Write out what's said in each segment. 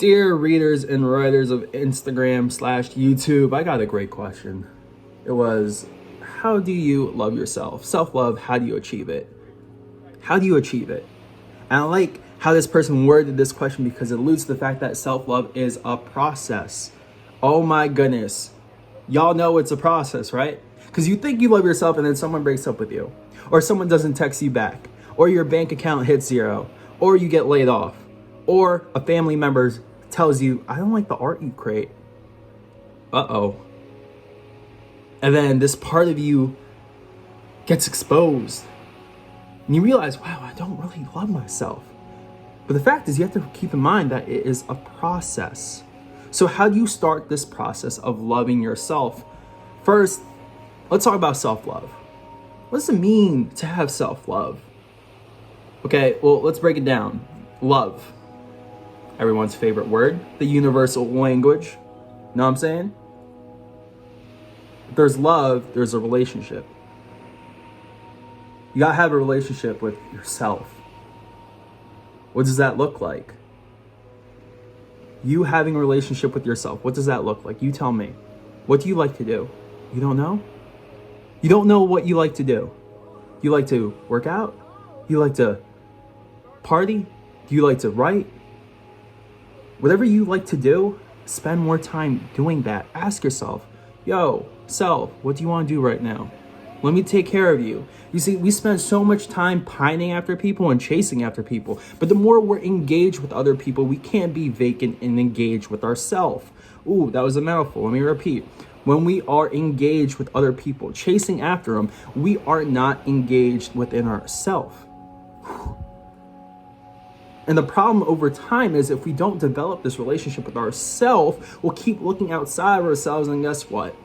Dear readers and writers of Instagram/YouTube, I got a great question. It was, how do you love yourself? Self-love, how do you achieve it? How do you achieve it? And I like how this person worded this question because it alludes to the fact that self-love is a process. Oh my goodness. Y'all know it's a process, right? Because you think you love yourself and then someone breaks up with you, or someone doesn't text you back, or your bank account hits zero, or you get laid off, or a family member tells you, I don't like the art you create. Uh-oh. And then this part of you gets exposed. And you realize, wow, I don't really love myself. But the fact is, you have to keep in mind that it is a process. So how do you start this process of loving yourself? First, let's talk about self-love. What does it mean to have self-love? Okay, well, let's break it down. Love. Everyone's favorite word, the universal language. Know what I'm saying? If there's love, there's a relationship. You gotta have a relationship with yourself. What does that look like? You having a relationship with yourself, what does that look like? You tell me. What do you like to do? You don't know? You don't know what you like to do. You like to work out? You like to party? Do you like to write? Whatever you like to do, spend more time doing that. Ask yourself, yo, self, what do you want to do right now? Let me take care of you. You see, we spend so much time pining after people and chasing after people. But the more we're engaged with other people, we can't be vacant and engaged with ourselves. Ooh, that was a mouthful. Let me repeat. When we are engaged with other people, chasing after them, we are not engaged within ourselves. And the problem over time is if we don't develop this relationship with ourselves, we'll keep looking outside of ourselves, and guess what?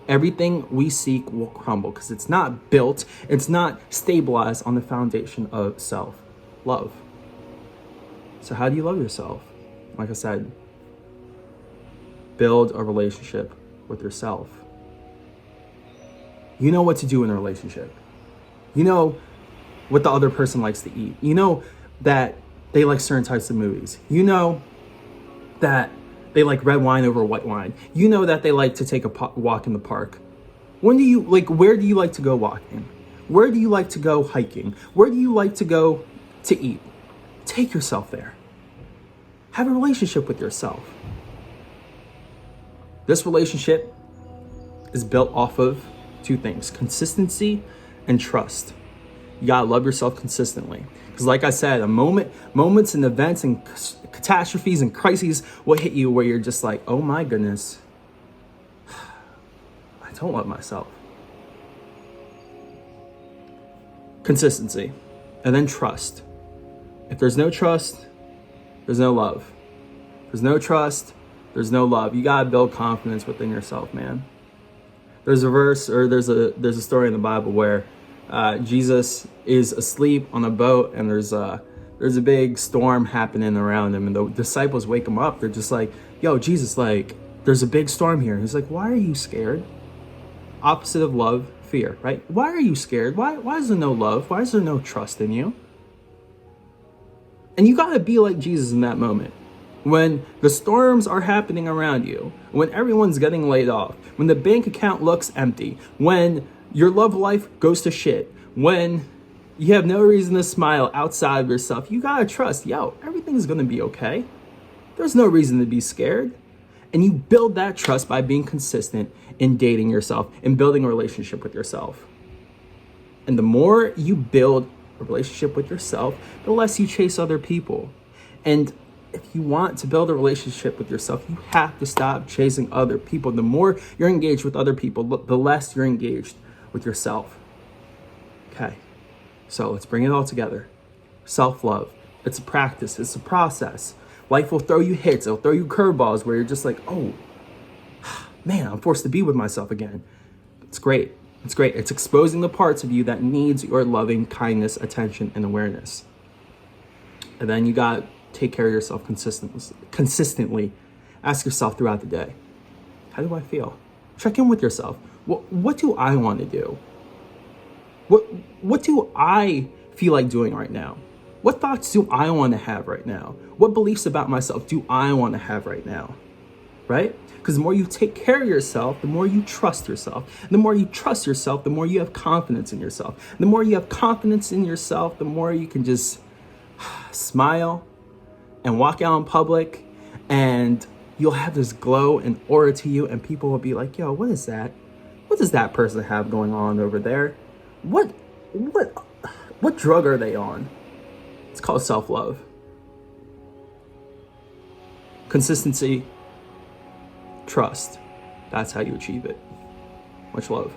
Everything we seek will crumble because it's not built, it's not stabilized on the foundation of self-love. So how do you love yourself? Like I said, build a relationship with yourself. You know what to do in a relationship. You know what the other person likes to eat. You know that they like certain types of movies. You know that they like red wine over white wine. You know that they like to take a walk in the park. Where do you like to go walking? Where do you like to go hiking? Where do you like to go to eat? Take yourself there. Have a relationship with yourself. This relationship is built off of two things: consistency and trust. You gotta love yourself consistently. Because like I said, moments and events and catastrophes and crises will hit you where you're just like, oh my goodness, I don't love myself. Consistency. And then trust. If there's no trust, there's no love. There's no trust, there's no love. You gotta build confidence within yourself, man. There's a verse, or there's a story in the Bible where Jesus is asleep on a boat, and there's a big storm happening around him, and the disciples wake him up. They're just like, yo, Jesus, like, there's a big storm here. And he's like, why are you scared? Opposite of love, fear, right? Why are you scared? Why is there no love? Why is there no trust in you? And you gotta be like Jesus in that moment. When the storms are happening around you, when everyone's getting laid off, when the bank account looks empty, when your love life goes to shit, when you have no reason to smile outside of yourself, you gotta trust, yo, everything's gonna be okay. There's no reason to be scared. And you build that trust by being consistent in dating yourself and building a relationship with yourself. And the more you build a relationship with yourself, the less you chase other people. And if you want to build a relationship with yourself, you have to stop chasing other people. The more you're engaged with other people, the less you're engaged with yourself. Okay, so let's bring it all together. Self-love. It's a practice. It's a process. Life will throw you hits. It'll throw you curveballs where you're just like, oh, man, I'm forced to be with myself again. It's great. It's great. It's exposing the parts of you that needs your loving kindness, attention, and awareness. And then you got take care of yourself consistently. Ask yourself throughout the day, how do I feel? Check in with yourself. What do I want to do? What do I feel like doing right now? What thoughts do I want to have right now? What beliefs about myself do I want to have right now? Right? Because the more you take care of yourself, the more you trust yourself. The more you trust yourself, the more you have confidence in yourself. The more you have confidence in yourself, the more you can just smile and walk out in public, and you'll have this glow and aura to you, and people will be like, yo, what is that? What does that person have going on over there? What drug are they on? It's called self-love. Consistency, trust. That's how you achieve it. Much love.